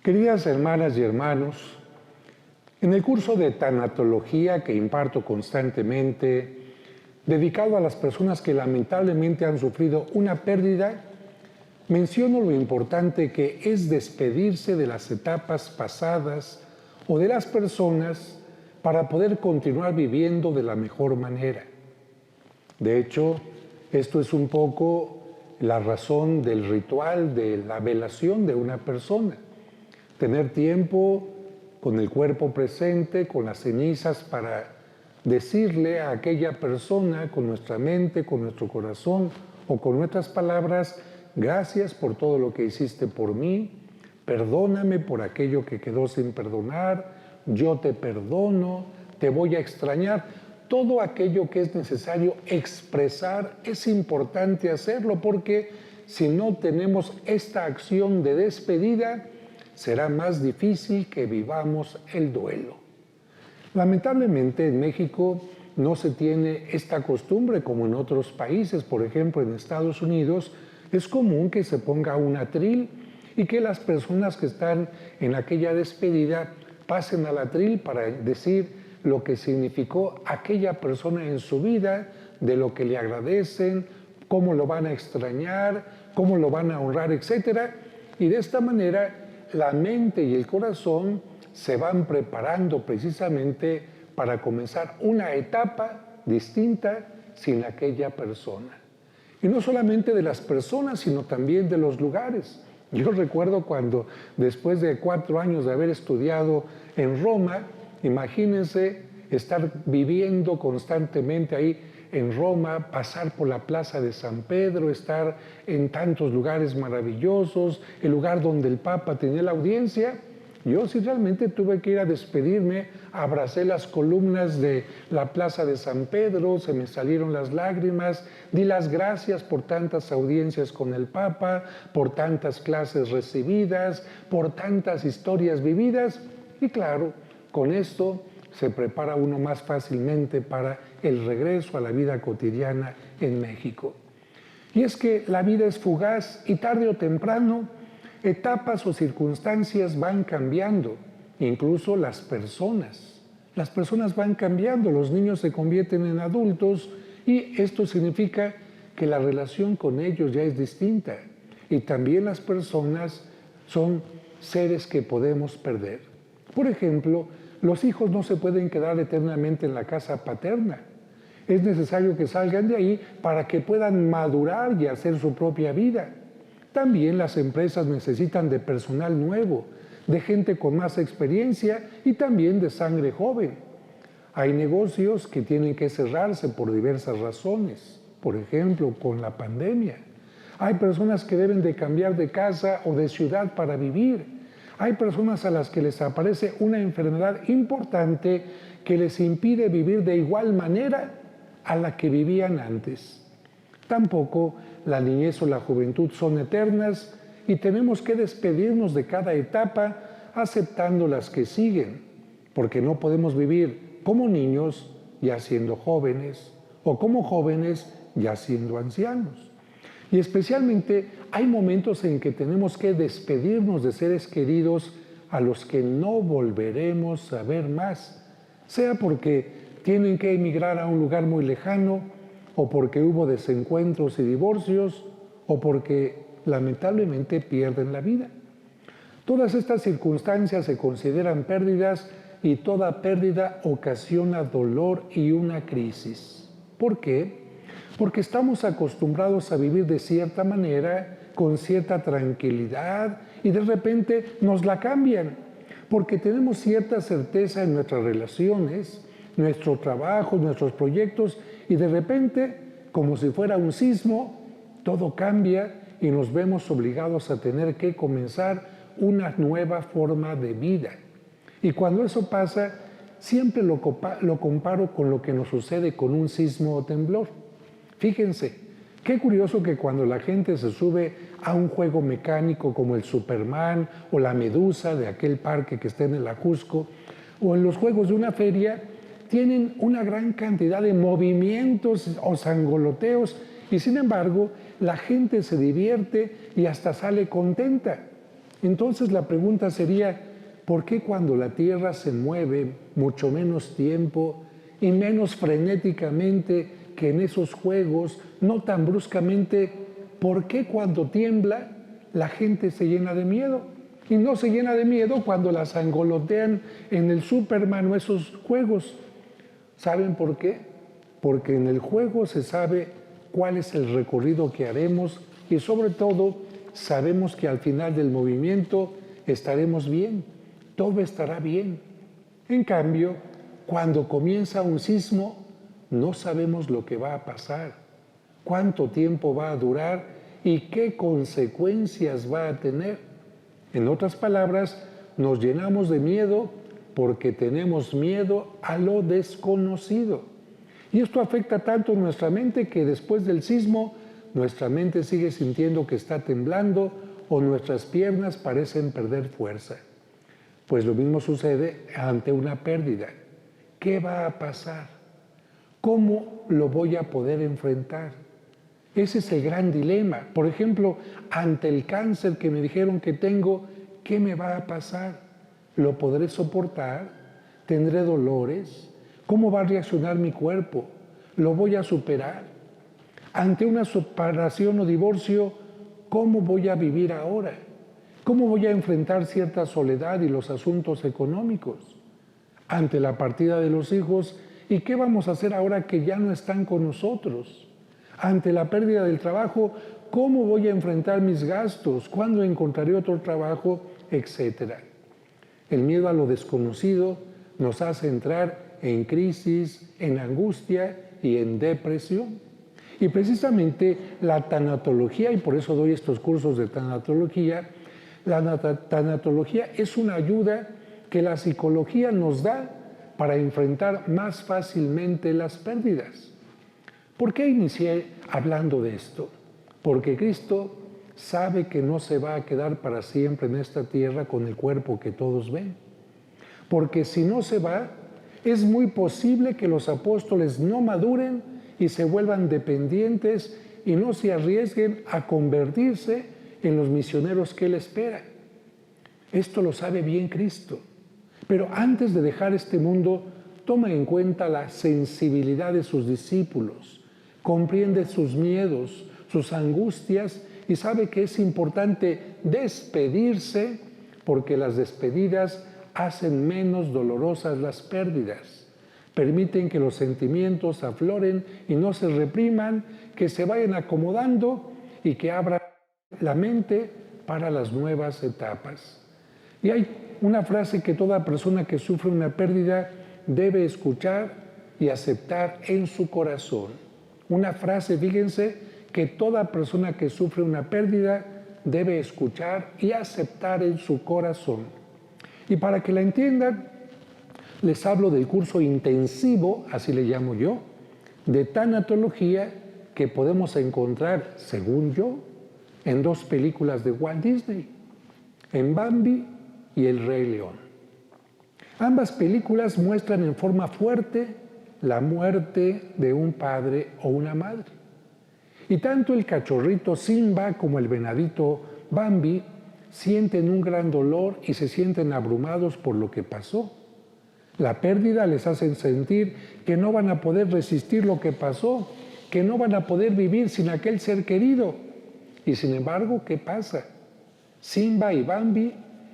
Queridas hermanas y hermanos, en el curso de tanatología que imparto constantemente, dedicado a las personas que lamentablemente han sufrido una pérdida, menciono lo importante que es despedirse de las etapas pasadas o de las personas para poder continuar viviendo de la mejor manera. De hecho, esto es un poco la razón del ritual de la velación de una persona. Tener tiempo con el cuerpo presente, con las cenizas, para decirle a aquella persona con nuestra mente, con nuestro corazón o con nuestras palabras: gracias por todo lo que hiciste por mí, perdóname por aquello que quedó sin perdonar, yo te perdono, te voy a extrañar. Todo aquello que es necesario expresar es importante hacerlo, porque si no tenemos esta acción de despedida, será más difícil que vivamos el duelo. Lamentablemente en México no se tiene esta costumbre como en otros países. Por ejemplo, en Estados Unidos es común que se ponga un atril y que las personas que están en aquella despedida pasen al atril para decir lo que significó aquella persona en su vida, de lo que le agradecen, cómo lo van a extrañar, cómo lo van a honrar, etc. Y de esta manera la mente y el corazón se van preparando precisamente para comenzar una etapa distinta sin aquella persona. Y no solamente de las personas, sino también de los lugares. Yo recuerdo cuando, después de 4 años de haber estudiado en Roma, imagínense estar viviendo constantemente ahí en Roma, pasar por la plaza de San Pedro, estar en tantos lugares maravillosos, el lugar donde el Papa tenía la audiencia. Yo sí realmente tuve que ir a despedirme, abracé las columnas de la plaza de San Pedro, se me salieron las lágrimas, di las gracias por tantas audiencias con el Papa, por tantas clases recibidas, por tantas historias vividas. Y claro, con esto se prepara uno más fácilmente para el regreso a la vida cotidiana en México. Y es que la vida es fugaz y tarde o temprano etapas o circunstancias van cambiando, incluso las personas. Las personas van cambiando, los niños se convierten en adultos y esto significa que la relación con ellos ya es distinta. Y también las personas son seres que podemos perder. Por ejemplo, los hijos no se pueden quedar eternamente en la casa paterna. Es necesario que salgan de ahí para que puedan madurar y hacer su propia vida. También las empresas necesitan de personal nuevo, de gente con más experiencia y también de sangre joven. Hay negocios que tienen que cerrarse por diversas razones, por ejemplo, con la pandemia. Hay personas que deben de cambiar de casa o de ciudad para vivir. Hay personas a las que les aparece una enfermedad importante que les impide vivir de igual manera a la que vivían antes. Tampoco la niñez o la juventud son eternas y tenemos que despedirnos de cada etapa aceptando las que siguen, porque no podemos vivir como niños ya siendo jóvenes o como jóvenes ya siendo ancianos. Y especialmente hay momentos en que tenemos que despedirnos de seres queridos a los que no volveremos a ver más, sea porque tienen que emigrar a un lugar muy lejano, o porque hubo desencuentros y divorcios, o porque lamentablemente pierden la vida. Todas estas circunstancias se consideran pérdidas y toda pérdida ocasiona dolor y una crisis. ¿Por qué? Porque estamos acostumbrados a vivir de cierta manera, con cierta tranquilidad, y de repente nos la cambian, porque tenemos cierta certeza en nuestras relaciones, nuestro trabajo, nuestros proyectos, y de repente, como si fuera un sismo, todo cambia y nos vemos obligados a tener que comenzar una nueva forma de vida. Y cuando eso pasa, siempre lo comparo con lo que nos sucede con un sismo o temblor. Fíjense, qué curioso que cuando la gente se sube a un juego mecánico como el Superman o la Medusa de aquel parque que está en el Ajusco, o en los juegos de una feria, tienen una gran cantidad de movimientos o sangoloteos y sin embargo la gente se divierte y hasta sale contenta. Entonces la pregunta sería, ¿por qué cuando la Tierra se mueve mucho menos tiempo y menos frenéticamente que en esos juegos, no tan bruscamente, por qué cuando tiembla la gente se llena de miedo? Y no se llena de miedo cuando la sangolotean en el Superman o esos juegos. ¿Saben por qué? Porque en el juego se sabe cuál es el recorrido que haremos y sobre todo sabemos que al final del movimiento estaremos bien, todo estará bien. En cambio, cuando comienza un sismo, no sabemos lo que va a pasar, cuánto tiempo va a durar y qué consecuencias va a tener. En otras palabras, nos llenamos de miedo porque tenemos miedo a lo desconocido. Y esto afecta tanto nuestra mente que después del sismo, nuestra mente sigue sintiendo que está temblando o nuestras piernas parecen perder fuerza. Pues lo mismo sucede ante una pérdida. ¿Qué va a pasar? ¿Cómo lo voy a poder enfrentar? Ese es el gran dilema. Por ejemplo, ante el cáncer que me dijeron que tengo, ¿qué me va a pasar? ¿Lo podré soportar? ¿Tendré dolores? ¿Cómo va a reaccionar mi cuerpo? ¿Lo voy a superar? Ante una separación o divorcio, ¿cómo voy a vivir ahora? ¿Cómo voy a enfrentar cierta soledad y los asuntos económicos? Ante la partida de los hijos, ¿y qué vamos a hacer ahora que ya no están con nosotros? Ante la pérdida del trabajo, ¿cómo voy a enfrentar mis gastos? ¿Cuándo encontraré otro trabajo? Etcétera. El miedo a lo desconocido nos hace entrar en crisis, en angustia y en depresión. Y precisamente la tanatología, y por eso doy estos cursos de tanatología, la tanatología es una ayuda que la psicología nos da para enfrentar más fácilmente las pérdidas. ¿Por qué inicié hablando de esto? Porque Cristo sabe que no se va a quedar para siempre en esta tierra con el cuerpo que todos ven. Porque si no se va, es muy posible que los apóstoles no maduren y se vuelvan dependientes y no se arriesguen a convertirse en los misioneros que Él espera. Esto lo sabe bien Cristo. Pero antes de dejar este mundo, toma en cuenta la sensibilidad de sus discípulos, comprende sus miedos, sus angustias y sabe que es importante despedirse porque las despedidas hacen menos dolorosas las pérdidas. Permiten que los sentimientos afloren y no se repriman, que se vayan acomodando y que abran la mente para las nuevas etapas. Y hay una frase que toda persona que sufre una pérdida debe escuchar y aceptar en su corazón. Una frase, fíjense, que toda persona que sufre una pérdida debe escuchar y aceptar en su corazón. Y para que la entiendan, les hablo del curso intensivo, así le llamo yo, de tanatología que podemos encontrar, según yo, en dos películas de Walt Disney, en Bambi y El Rey León. Ambas películas muestran en forma fuerte la muerte de un padre o una madre. Y tanto el cachorrito Simba como el venadito Bambi sienten un gran dolor y se sienten abrumados por lo que pasó. La pérdida les hace sentir que no van a poder resistir lo que pasó, que no van a poder vivir sin aquel ser querido. Y sin embargo, ¿qué pasa? Simba y Bambi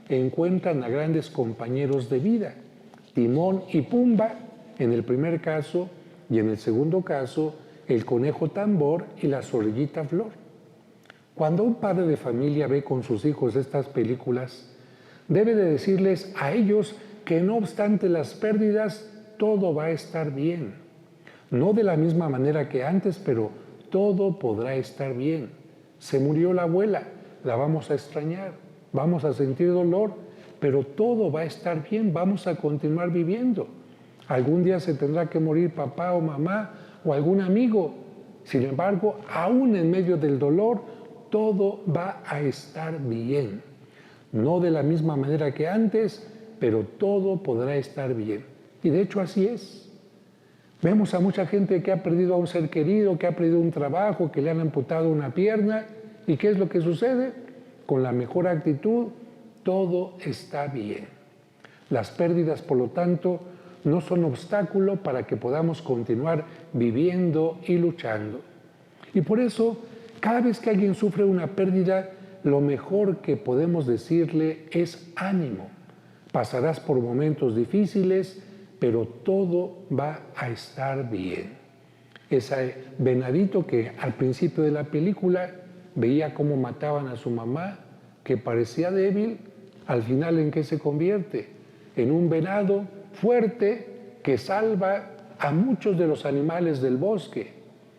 encuentran a grandes compañeros de vida, Timón y Pumba en el primer caso y en el segundo caso, el conejo Tambor y la zorrillita Flor. Cuando un padre de familia ve con sus hijos estas películas, debe de decirles a ellos que no obstante las pérdidas, todo va a estar bien. No de la misma manera que antes, pero todo podrá estar bien. Se murió la abuela, la vamos a extrañar, vamos a sentir dolor, pero todo va a estar bien, vamos a continuar viviendo. Algún día se tendrá que morir papá o mamá o algún amigo. Sin embargo, aún en medio del dolor, todo va a estar bien. No de la misma manera que antes, pero todo podrá estar bien. Y de hecho así es. Vemos a mucha gente que ha perdido a un ser querido, que ha perdido un trabajo, que le han amputado una pierna. ¿Y qué es lo que sucede? Con la mejor actitud todo está bien. Las pérdidas, por lo tanto, no son obstáculo para que podamos continuar viviendo y luchando. Y por eso, cada vez que alguien sufre una pérdida, lo mejor que podemos decirle es ánimo. Pasarás por momentos difíciles, pero todo va a estar bien. Ese venadito que al principio de la película veía cómo mataban a su mamá, que parecía débil, al final ¿en qué se convierte? En un venado fuerte que salva a muchos de los animales del bosque.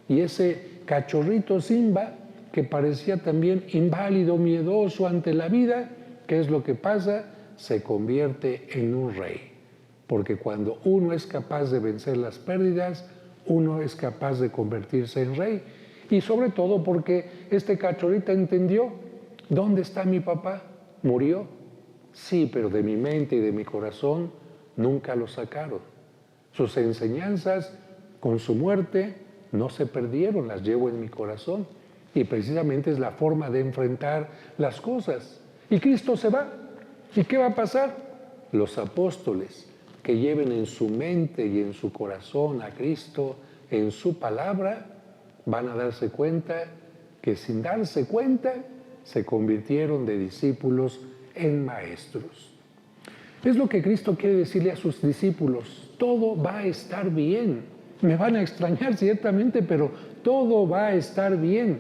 Y ese cachorrito Simba, que parecía también inválido, miedoso ante la vida, ¿qué es lo que pasa? Se convierte en un rey. Porque cuando uno es capaz de vencer las pérdidas, uno es capaz de convertirse en rey. Y sobre todo porque este cachorrito entendió, ¿dónde está mi papá? ¿Murió? Sí, pero de mi mente y de mi corazón nunca lo sacaron. Sus enseñanzas con su muerte no se perdieron, las llevo en mi corazón. Y precisamente es la forma de enfrentar las cosas. Y Cristo se va. ¿Y qué va a pasar? Los apóstoles que lleven en su mente y en su corazón a Cristo, en su palabra, van a darse cuenta que sin darse cuenta se convirtieron de discípulos en maestros. Es lo que Cristo quiere decirle a sus discípulos: todo va a estar bien. Me van a extrañar ciertamente, pero todo va a estar bien.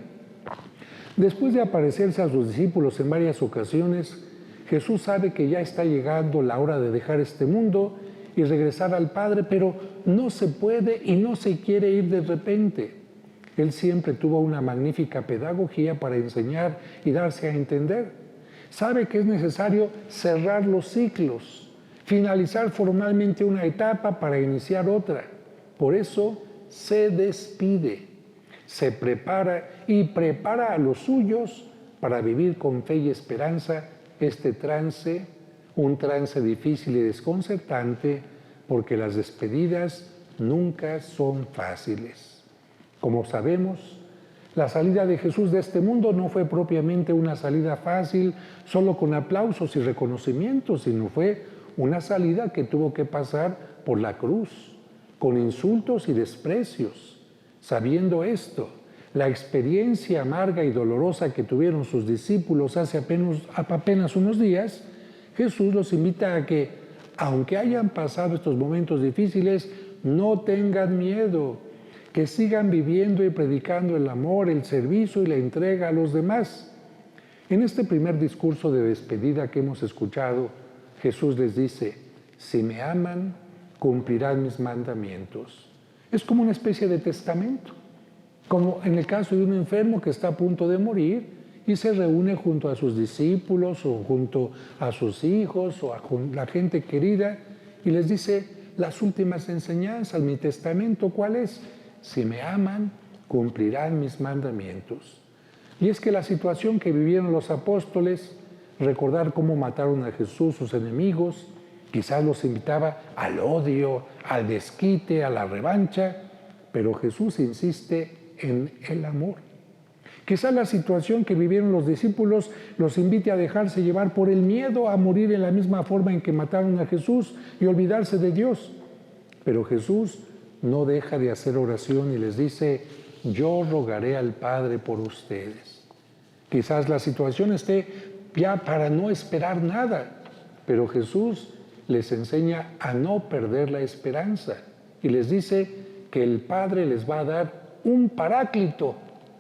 Después de aparecerse a sus discípulos en varias ocasiones, Jesús sabe que ya está llegando la hora de dejar este mundo y regresar al Padre, pero no se puede y no se quiere ir de repente. Él siempre tuvo una magnífica pedagogía para enseñar y darse a entender. Sabe que es necesario cerrar los ciclos, finalizar formalmente una etapa para iniciar otra. Por eso se despide, se prepara y prepara a los suyos para vivir con fe y esperanza este trance, un trance difícil y desconcertante, porque las despedidas nunca son fáciles. Como sabemos, la salida de Jesús de este mundo no fue propiamente una salida fácil, solo con aplausos y reconocimientos, sino fue una salida que tuvo que pasar por la cruz, con insultos y desprecios. Sabiendo esto, la experiencia amarga y dolorosa que tuvieron sus discípulos hace apenas unos días, Jesús los invita a que, aunque hayan pasado estos momentos difíciles, no tengan miedo, que sigan viviendo y predicando el amor, el servicio y la entrega a los demás. En este primer discurso de despedida que hemos escuchado, Jesús les dice: si me aman, cumplirán mis mandamientos. Es como una especie de testamento, como en el caso de un enfermo que está a punto de morir y se reúne junto a sus discípulos o junto a sus hijos o a la gente querida y les dice las últimas enseñanzas. Mi testamento, ¿cuál es? Si me aman, cumplirán mis mandamientos. Y es que la situación que vivieron los apóstoles, recordar cómo mataron a Jesús sus enemigos, quizás los invitaba al odio, al desquite, a la revancha, pero Jesús insiste en el amor. Quizás la situación que vivieron los discípulos los invite a dejarse llevar por el miedo a morir en la misma forma en que mataron a Jesús y olvidarse de Dios. Pero Jesús no deja de hacer oración y les dice: yo rogaré al Padre por ustedes. Quizás la situación esté ya para no esperar nada, pero Jesús les enseña a no perder la esperanza y les dice que el Padre les va a dar un paráclito.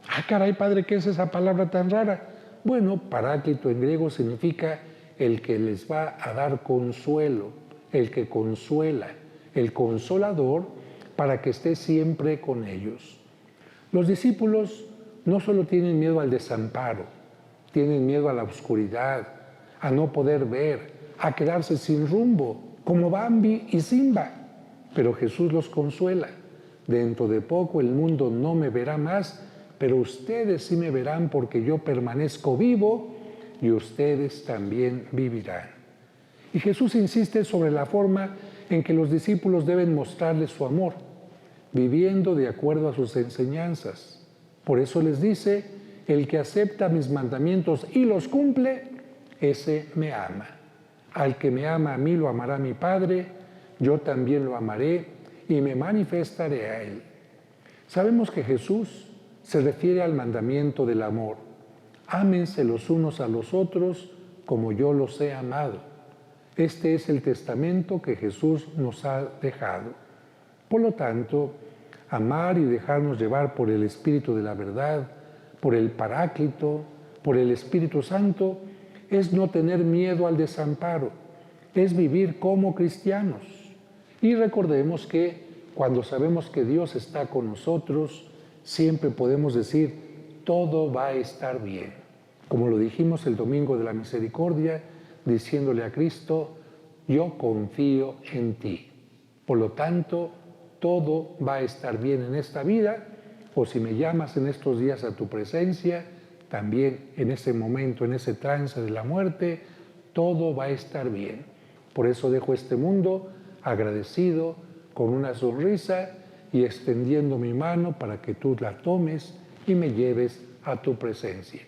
Ah, caray, Padre, ¿qué es esa palabra tan rara? Bueno, paráclito en griego significa el que les va a dar consuelo, el que consuela, el consolador, para que esté siempre con ellos. Los discípulos no solo tienen miedo al desamparo, tienen miedo a la oscuridad, a no poder ver, a quedarse sin rumbo, como Bambi y Simba. Pero Jesús los consuela. Dentro de poco el mundo no me verá más, pero ustedes sí me verán porque yo permanezco vivo y ustedes también vivirán. Y Jesús insiste sobre la forma en que los discípulos deben mostrarles su amor, viviendo de acuerdo a sus enseñanzas. Por eso les dice: el que acepta mis mandamientos y los cumple, ese me ama. Al que me ama a mí lo amará mi Padre, yo también lo amaré y me manifestaré a él. Sabemos que Jesús se refiere al mandamiento del amor. Ámense los unos a los otros como yo los he amado. Este es el testamento que Jesús nos ha dejado. Por lo tanto, amar y dejarnos llevar por el Espíritu de la verdad, por el Paráclito, por el Espíritu Santo, es no tener miedo al desamparo, es vivir como cristianos. Y recordemos que cuando sabemos que Dios está con nosotros, siempre podemos decir, todo va a estar bien. Como lo dijimos el Domingo de la Misericordia, diciéndole a Cristo, yo confío en ti. Por lo tanto, todo va a estar bien en esta vida, o si me llamas en estos días a tu presencia, también en ese momento, en ese trance de la muerte, todo va a estar bien. Por eso dejo este mundo agradecido, con una sonrisa y extendiendo mi mano para que tú la tomes y me lleves a tu presencia.